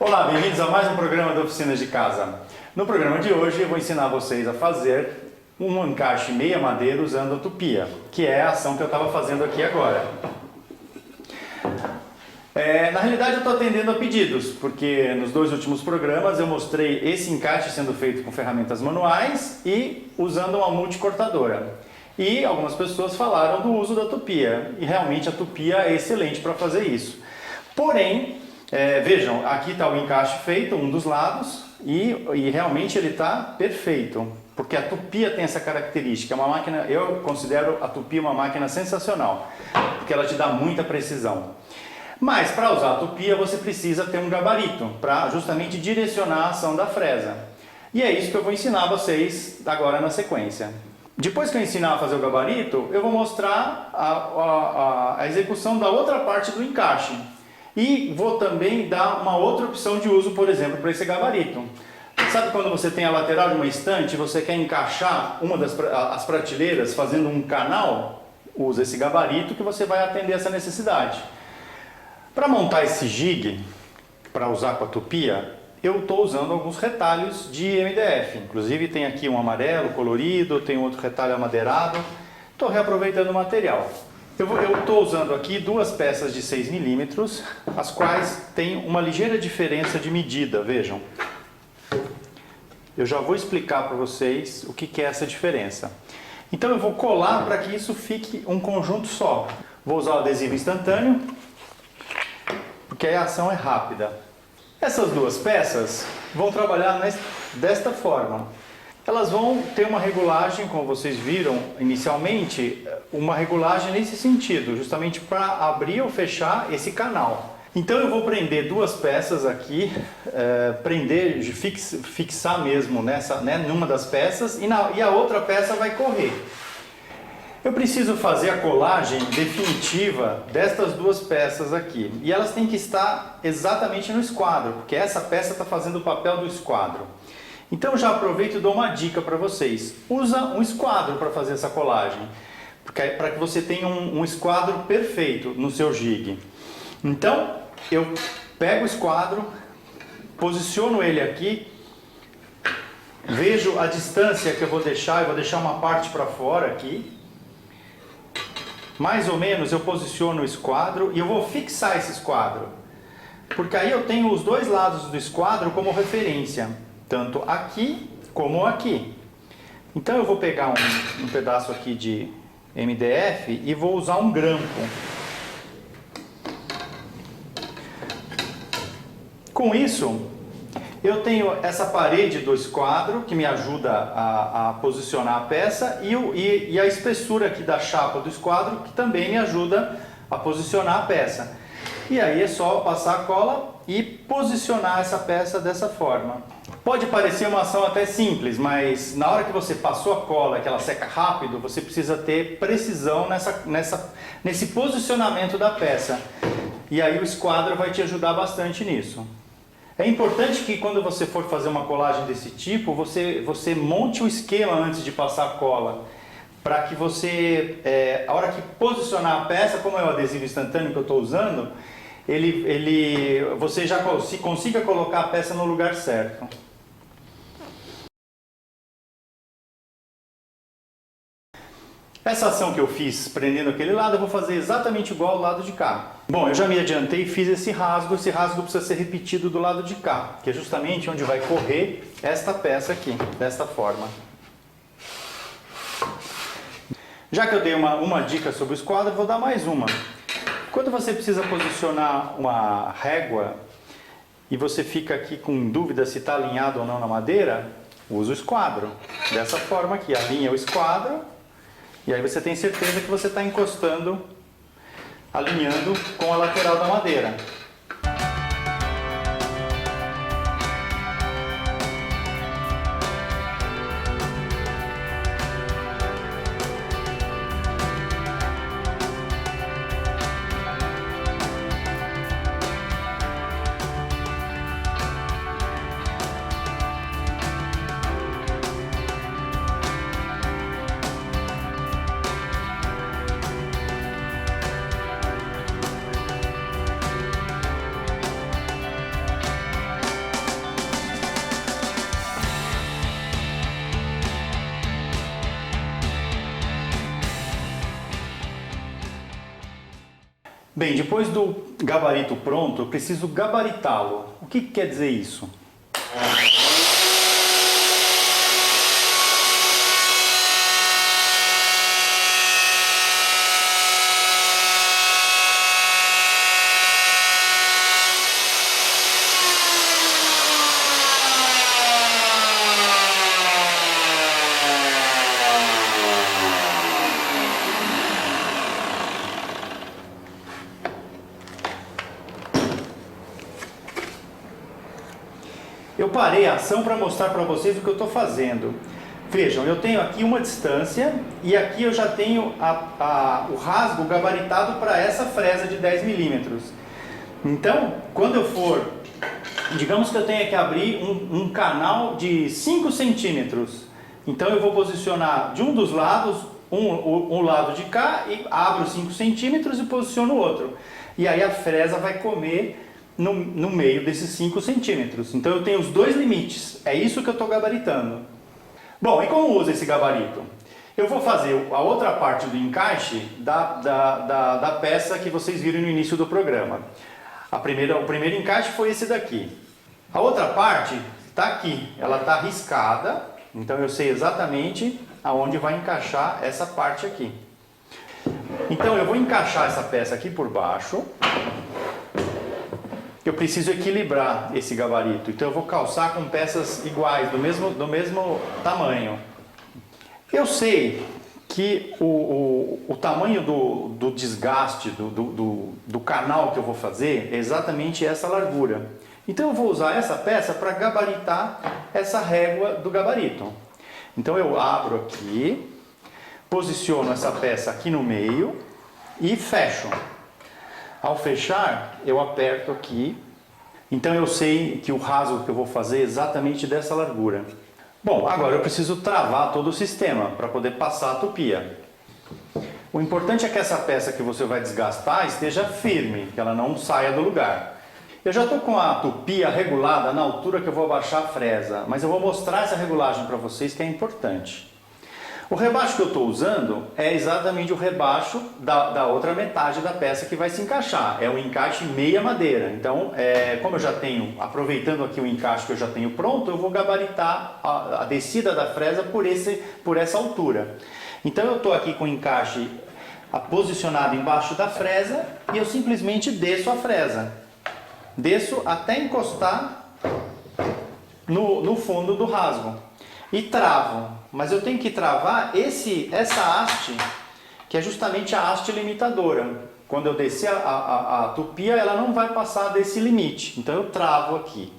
Olá, bem-vindos a mais um programa da Oficinas de Casa. No programa de hoje eu vou ensinar vocês a fazer um encaixe meia madeira usando a tupia, que é a ação que eu estava fazendo aqui agora. Na realidade eu estou atendendo a pedidos, porque nos dois últimos programas eu mostrei esse encaixe sendo feito com ferramentas manuais e usando uma multicortadora. E algumas pessoas falaram do uso da tupia, e realmente a tupia é excelente para fazer isso. Porém, vejam, aqui está o encaixe feito, um dos lados, e realmente ele está perfeito, porque a tupia tem essa característica. É uma máquina, eu considero a tupia uma máquina sensacional, porque ela te dá muita precisão. Mas para usar a tupia você precisa ter um gabarito para justamente direcionar a ação da fresa. E é isso que eu vou ensinar vocês agora na sequência. Depois que eu ensinar a fazer o gabarito, eu vou mostrar a execução da outra parte do encaixe. E vou também dar uma outra opção de uso, por exemplo, para esse gabarito. Sabe quando você tem a lateral de uma estante e você quer encaixar as prateleiras fazendo um canal? Usa esse gabarito que você vai atender essa necessidade. Para montar esse jig, para usar com a tupia, eu estou usando alguns retalhos de MDF. Inclusive tem aqui um amarelo colorido, tem outro retalho amadeirado. Estou reaproveitando o material. Eu estou usando aqui duas peças de 6 milímetros, as quais têm uma ligeira diferença de medida, vejam. Eu já vou explicar para vocês o que é essa diferença. Então eu vou colar para que isso fique um conjunto só. Vou usar o adesivo instantâneo, porque aí a ação é rápida. Essas duas peças vão trabalhar desta forma. Elas vão ter uma regulagem, como vocês viram inicialmente, uma regulagem nesse sentido, justamente para abrir ou fechar esse canal. Então eu vou prender duas peças aqui, fixar mesmo numa das peças e a outra peça vai correr. Eu preciso fazer a colagem definitiva destas duas peças aqui. E elas têm que estar exatamente no esquadro, porque essa peça está fazendo o papel do esquadro. Então já aproveito e dou uma dica para vocês. Usa um esquadro para fazer essa colagem, para que você tenha um esquadro perfeito no seu jig. Então eu pego o esquadro, posiciono ele aqui, vejo a distância que eu vou deixar uma parte para fora aqui. Mais ou menos eu posiciono o esquadro e eu vou fixar esse esquadro, porque aí eu tenho os dois lados do esquadro como referência, tanto aqui como aqui. Então eu vou pegar um pedaço aqui de MDF e vou usar um grampo. Com isso, eu tenho essa parede do esquadro que me ajuda a posicionar a peça e a espessura aqui da chapa do esquadro que também me ajuda a posicionar a peça. E aí é só passar a cola e posicionar essa peça dessa forma. Pode parecer uma ação até simples, mas na hora que você passou a cola, que ela seca rápido, você precisa ter precisão nesse posicionamento da peça. E aí o esquadro vai te ajudar bastante nisso. É importante que quando você for fazer uma colagem desse tipo, você monte o esquema antes de passar a cola, para que você, a hora que posicionar a peça, como é o adesivo instantâneo que eu estou usando, você já consiga colocar a peça no lugar certo. Essa ação que eu fiz prendendo aquele lado, eu vou fazer exatamente igual ao lado de cá. Bom, eu já me adiantei e fiz esse rasgo precisa ser repetido do lado de cá, que é justamente onde vai correr esta peça aqui, desta forma. Já que eu dei uma dica sobre o esquadro, vou dar mais uma. Quando você precisa posicionar uma régua e você fica aqui com dúvida se está alinhado ou não na madeira, usa o esquadro. Dessa forma aqui, alinha o esquadro. E aí você tem certeza que você está encostando, alinhando com a lateral da madeira. Bem, depois do gabarito pronto, eu preciso gabaritá-lo. O que quer dizer isso? Eu parei a ação para mostrar para vocês o que eu estou fazendo. Vejam, eu tenho aqui uma distância e aqui eu já tenho o rasgo gabaritado para essa fresa de 10 milímetros. Então, quando eu for, digamos que eu tenha que abrir um canal de 5 centímetros. Então eu vou posicionar de um dos lados, um lado de cá, e abro 5 centímetros e posiciono o outro. E aí a fresa vai comer no meio desses 5 centímetros. Então eu tenho os dois limites, é isso que eu estou gabaritando. Bom, e como usa esse gabarito? Eu vou fazer a outra parte do encaixe da peça que vocês viram no início do programa. O primeiro encaixe foi esse daqui. A outra parte está aqui, ela está riscada, então eu sei exatamente aonde vai encaixar essa parte aqui. Então eu vou encaixar essa peça aqui por baixo. Eu preciso equilibrar esse gabarito, então eu vou calçar com peças iguais, do mesmo tamanho. Eu sei que o tamanho do desgaste do canal que eu vou fazer é exatamente essa largura. Então eu vou usar essa peça para gabaritar essa régua do gabarito. Então eu abro aqui, posiciono essa peça aqui no meio e fecho. Ao fechar, eu aperto aqui, então eu sei que o rasgo que eu vou fazer é exatamente dessa largura. Bom, agora eu preciso travar todo o sistema para poder passar a tupia. O importante é que essa peça que você vai desgastar esteja firme, que ela não saia do lugar. Eu já estou com a tupia regulada na altura que eu vou abaixar a fresa, mas eu vou mostrar essa regulagem para vocês que é importante. O rebaixo que eu estou usando é exatamente o rebaixo da outra metade da peça que vai se encaixar. É um encaixe meia madeira. Então, como eu já tenho, aproveitando aqui o encaixe que eu já tenho pronto, eu vou gabaritar a descida da fresa por essa altura. Então eu estou aqui com o encaixe posicionado embaixo da fresa e eu simplesmente desço a fresa. Desço até encostar no fundo do rasgo. E travo, mas eu tenho que travar essa haste, que é justamente a haste limitadora. Quando eu descer a tupia, ela não vai passar desse limite, então eu travo aqui.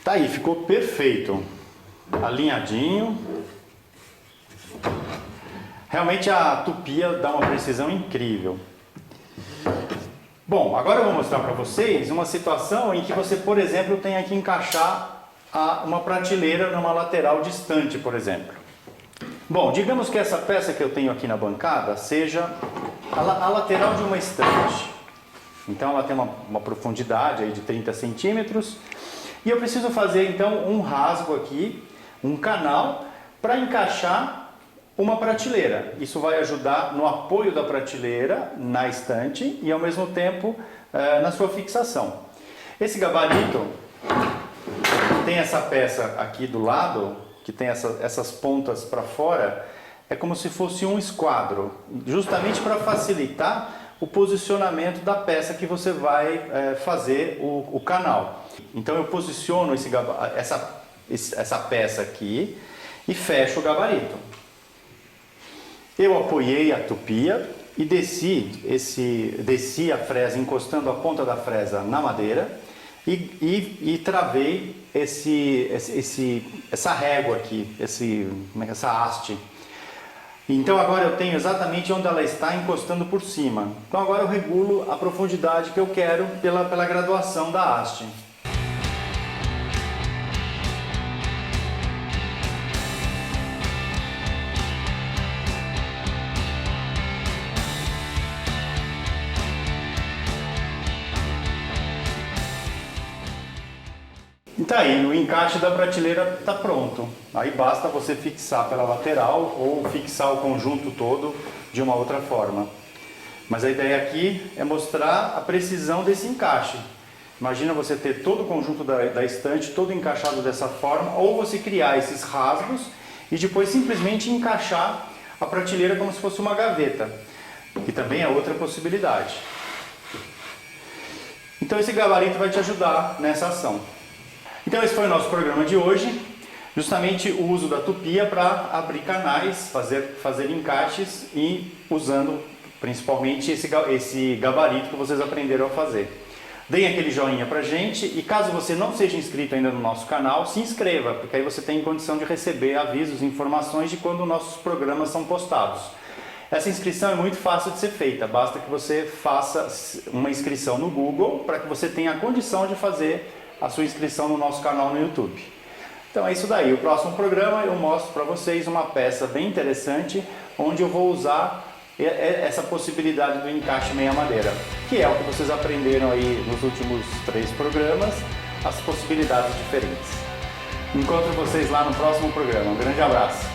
Tá aí, ficou perfeito, alinhadinho. Realmente a tupia dá uma precisão incrível. Bom, agora eu vou mostrar para vocês uma situação em que você, por exemplo, tem que encaixar uma prateleira numa lateral distante, por exemplo. Bom, digamos que essa peça que eu tenho aqui na bancada seja a lateral de uma estante. Então ela tem uma profundidade aí de 30 centímetros. E eu preciso fazer então um rasgo aqui, um canal, para encaixar uma prateleira. Isso vai ajudar no apoio da prateleira na estante e ao mesmo tempo na sua fixação. Esse gabarito tem essa peça aqui do lado, que tem essas pontas para fora, é como se fosse um esquadro, justamente para facilitar o posicionamento da peça que você vai fazer o canal. Então eu posiciono essa peça aqui e fecho o gabarito. Eu apoiei a tupia e desci a fresa encostando a ponta da fresa na madeira e travei essa régua aqui, essa haste. Então agora eu tenho exatamente onde ela está encostando por cima. Então agora eu regulo a profundidade que eu quero pela graduação da haste. tá aí, o encaixe da prateleira está pronto. Aí basta você fixar pela lateral ou fixar o conjunto todo de uma outra forma. Mas a ideia aqui é mostrar a precisão desse encaixe. Imagina você ter todo o conjunto da estante todo encaixado dessa forma, ou você criar esses rasgos e depois simplesmente encaixar a prateleira como se fosse uma gaveta, que também é outra possibilidade. Então esse gabarito vai te ajudar nessa ação. Então esse foi o nosso programa de hoje, justamente o uso da tupia para abrir canais, fazer encaixes e usando principalmente esse gabarito que vocês aprenderam a fazer. Deem aquele joinha pra gente e caso você não seja inscrito ainda no nosso canal, se inscreva, porque aí você tem condição de receber avisos e informações de quando nossos programas são postados. Essa inscrição é muito fácil de ser feita, basta que você faça uma inscrição no Google para que você tenha a condição de fazer a sua inscrição no nosso canal no YouTube. Então é isso daí, o próximo programa eu mostro para vocês uma peça bem interessante, onde eu vou usar essa possibilidade do encaixe meia madeira, que é o que vocês aprenderam aí nos últimos 3 programas, as possibilidades diferentes. Encontro vocês lá no próximo programa. Um grande abraço!